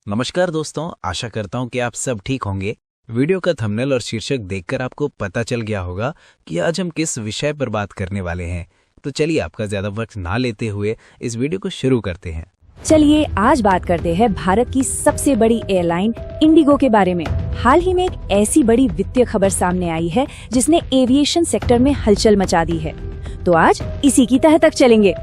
नमस्कार दोस्तों, आशा करता हूँ कि आप सब ठीक होंगे। वीडियो का थंबनेल और शीर्षक देखकर आपको पता चल गया होगा कि आज हम किस विषय पर बात करने वाले हैं। तो चलिए आपका ज्यादा वक्त ना लेते हुए इस वीडियो को शुरू करते हैं। चलिए आज बात करते हैं भारत की सबसे बड़ी एयरलाइन इंडिगो के बारे में। हाल ही में एक ऐसी बड़ी वित्तीय खबर सामने आई है जिसने एविएशन सेक्टर में हलचल मचा दी है। तो आज इसी की तह तक चलेंगे।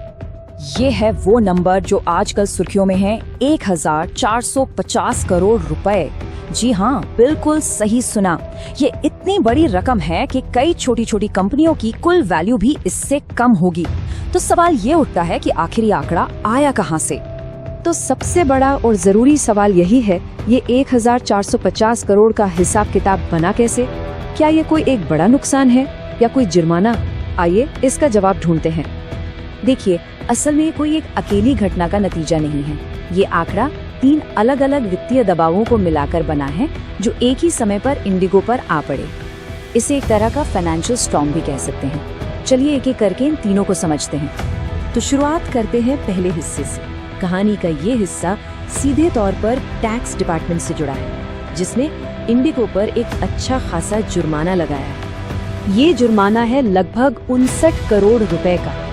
ये है वो नंबर जो आजकल सुर्खियों में है, 1450 करोड़ रुपए। जी हाँ, बिल्कुल सही सुना। ये इतनी बड़ी रकम है कि कई छोटी छोटी कंपनियों की कुल वैल्यू भी इससे कम होगी। तो सवाल ये उठता है कि आखिर ये आंकड़ा आया कहाँ से? तो सबसे बड़ा और जरूरी सवाल यही है, ये 1450 करोड़ का हिसाब किताब बना कैसे? क्या ये कोई एक बड़ा नुकसान है या कोई जुर्माना? आइए इसका जवाब ढूंढते हैं। देखिए, असल में कोई एक अकेली घटना का नतीजा नहीं है। ये आंकड़ा 3 अलग अलग वित्तीय दबावों को मिलाकर बना है जो एक ही समय पर इंडिगो पर आ पड़े। इसे एक तरह का फाइनेंशियल स्टॉर्म भी कह सकते हैं। चलिए एक एक करके इन तीनों को समझते हैं। तो शुरुआत करते हैं पहले हिस्से से। कहानी का ये हिस्सा सीधे तौर पर टैक्स डिपार्टमेंट से जुड़ा है, जिसने इंडिगो पर एक अच्छा खासा जुर्माना लगाया है। ये जुर्माना है लगभग 59 करोड़ रुपए का,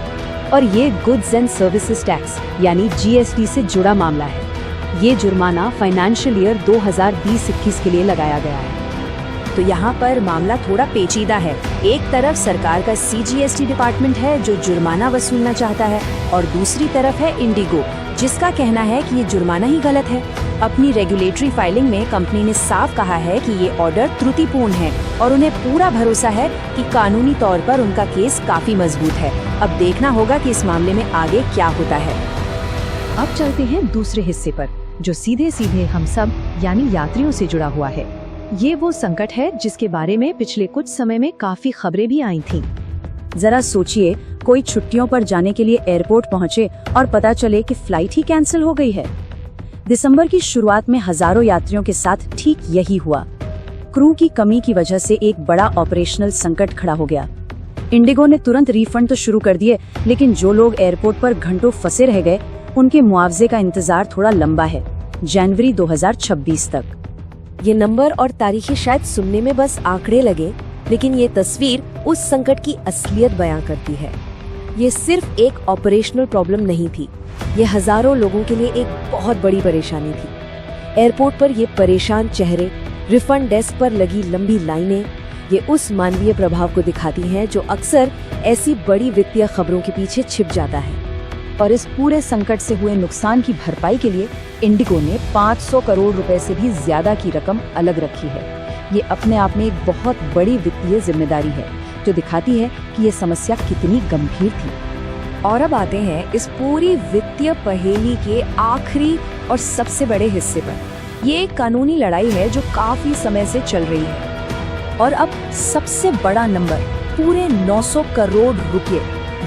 और ये गुड्स एंड सर्विसेज टैक्स यानी जीएसटी से जुड़ा मामला है। ये जुर्माना फाइनेंशियल ईयर 2020-21 के लिए लगाया गया है। तो यहाँ पर मामला थोड़ा पेचीदा है। एक तरफ सरकार का सीजीएसटी डिपार्टमेंट है जो जुर्माना वसूलना चाहता है, और दूसरी तरफ है इंडिगो जिसका कहना है कि ये जुर्माना ही गलत है। अपनी रेगुलेटरी फाइलिंग में कंपनी ने साफ कहा है कि ये ऑर्डर त्रुटिपूर्ण है और उन्हें पूरा भरोसा है कि कानूनी तौर पर उनका केस काफी मजबूत है। अब देखना होगा कि इस मामले में आगे क्या होता है। अब चलते हैं दूसरे हिस्से पर, जो सीधे सीधे हम सब यानी यात्रियों से जुड़ा हुआ है। ये वो संकट है जिसके बारे में पिछले कुछ समय में काफी खबरें भी आई थीं। जरा सोचिए, कोई छुट्टियों पर जाने के लिए एयरपोर्ट पहुंचे और पता चले कि फ्लाइट ही कैंसिल हो गई है। दिसंबर की शुरुआत में हजारों यात्रियों के साथ ठीक यही हुआ। क्रू की कमी की वजह से एक बड़ा ऑपरेशनल संकट खड़ा हो गया। इंडिगो ने तुरंत रिफंड तो शुरू कर दिए, लेकिन जो लोग एयरपोर्ट पर घंटों फंसे रह गए उनके मुआवजे का इंतजार थोड़ा लंबा है, जनवरी 2026 तक। ये नंबर और तारीखें शायद सुनने में बस आंकड़े लगे, लेकिन ये तस्वीर उस संकट की असलियत बयां करती है। ये सिर्फ एक ऑपरेशनल प्रॉब्लम नहीं थी, ये हजारों लोगों के लिए एक बहुत बड़ी परेशानी थी। एयरपोर्ट पर ये परेशान चेहरे, रिफंड डेस्क पर लगी लंबी लाइनें, ये उस मानवीय प्रभाव को दिखाती हैं जो अक्सर ऐसी बड़ी वित्तीय खबरों के पीछे छिप जाता है। और इस पूरे संकट से हुए नुकसान की भरपाई के लिए इंडिगो ने 500 करोड़ रुपए से भी ज्यादा की रकम अलग रखी है। ये अपने आप में एक बहुत बड़ी वित्तीय जिम्मेदारी है जो दिखाती है कि ये समस्या कितनी गंभीर थी। और अब आते हैं इस पूरी वित्तीय पहेली के आखिरी और सबसे बड़े हिस्से पर। ये एक कानूनी लड़ाई है जो काफी समय से चल रही है। और अब सबसे बड़ा नंबर, पूरे 900 करोड़ रुपए।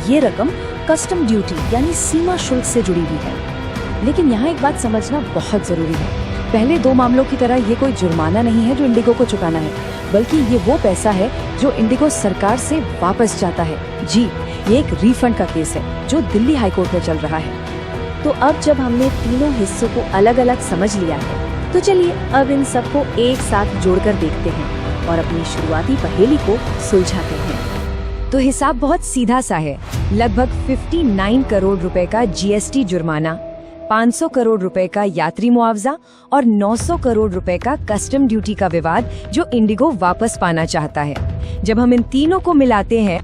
ये रकम कस्टम ड्यूटी यानी सीमा शुल्क से जुड़ी हुई है। लेकिन यहाँ एक बात समझना बहुत जरूरी है। पहले 2 मामलों की तरह ये कोई जुर्माना नहीं है जो इंडिगो को चुकाना है, बल्कि ये वो पैसा है जो इंडिगो सरकार से वापस जाता है। जी, ये एक रिफंड का केस है जो दिल्ली हाईकोर्ट में चल रहा है। तो अब जब हमने तीनों हिस्सों को अलग अलग समझ लिया है, तो चलिए अब इन सबको एक साथ जोड़कर देखते हैं और अपनी शुरुआती पहेली को सुलझाते हैं। तो हिसाब बहुत सीधा सा है। लगभग 59 करोड़ रुपए का जीएसटी जुर्माना, 500 करोड़ रुपए का यात्री मुआवजा और 900 करोड़ रुपए का कस्टम ड्यूटी का विवाद जो इंडिगो वापस पाना चाहता है। जब हम इन तीनों को मिलाते हैं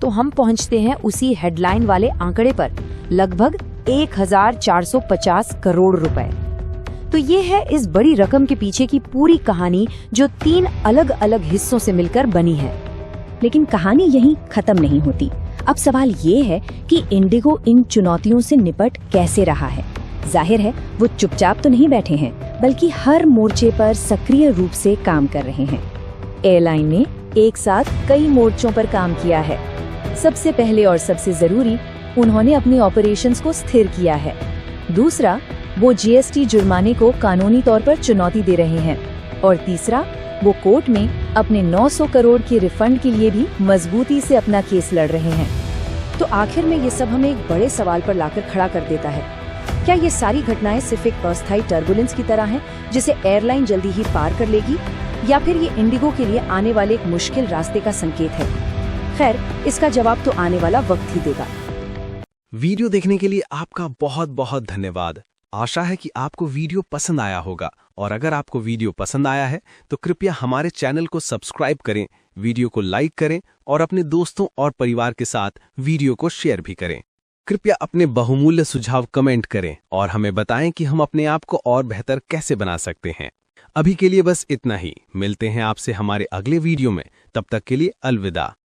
तो हम पहुंचते हैं उसी हेडलाइन वाले आंकड़े पर, लगभग 1450 करोड़ रुपए। तो ये है इस बड़ी रकम के पीछे की पूरी कहानी जो 3 अलग अलग हिस्सों से मिलकर बनी है। लेकिन कहानी यहीं खत्म नहीं होती। अब सवाल ये है कि इंडिगो इन चुनौतियों से निपट कैसे रहा है। जाहिर है वो चुपचाप तो नहीं बैठे हैं, बल्कि हर मोर्चे पर सक्रिय रूप से काम कर रहे हैं। एयरलाइन ने एक साथ कई मोर्चों पर काम किया है। सबसे पहले और सबसे जरूरी, उन्होंने अपनी ऑपरेशंस को स्थिर किया है। दूसरा, वो जीएसटी जुर्माने को कानूनी तौर पर चुनौती दे रहे हैं। और तीसरा, वो कोर्ट में अपने 900 करोड़ के रिफंड के लिए भी मजबूती से अपना केस लड़ रहे हैं। तो आखिर में ये सब हमें एक बड़े सवाल पर लाकर खड़ा कर देता है। क्या ये सारी घटनाएं सिर्फ एक अस्थायी टर्बुलेंस की तरह हैं, जिसे एयरलाइन जल्दी ही पार कर लेगी, या फिर ये इंडिगो के लिए आने वाले एक मुश्किल रास्ते का संकेत है? खैर, इसका जवाब तो आने वाला वक्त ही देगा। वीडियो देखने के लिए आपका बहुत बहुत धन्यवाद। आशा है कि आपको वीडियो पसंद आया होगा, और अगर आपको वीडियो पसंद आया है तो कृपया हमारे चैनल को सब्सक्राइब करें, वीडियो को लाइक करें और अपने दोस्तों और परिवार के साथ वीडियो को शेयर भी करें। कृपया अपने बहुमूल्य सुझाव कमेंट करें और हमें बताएं कि हम अपने आप को और बेहतर कैसे बना सकते हैं। अभी के लिए बस इतना ही। मिलते हैं आपसे हमारे अगले वीडियो में। तब तक के लिए अलविदा।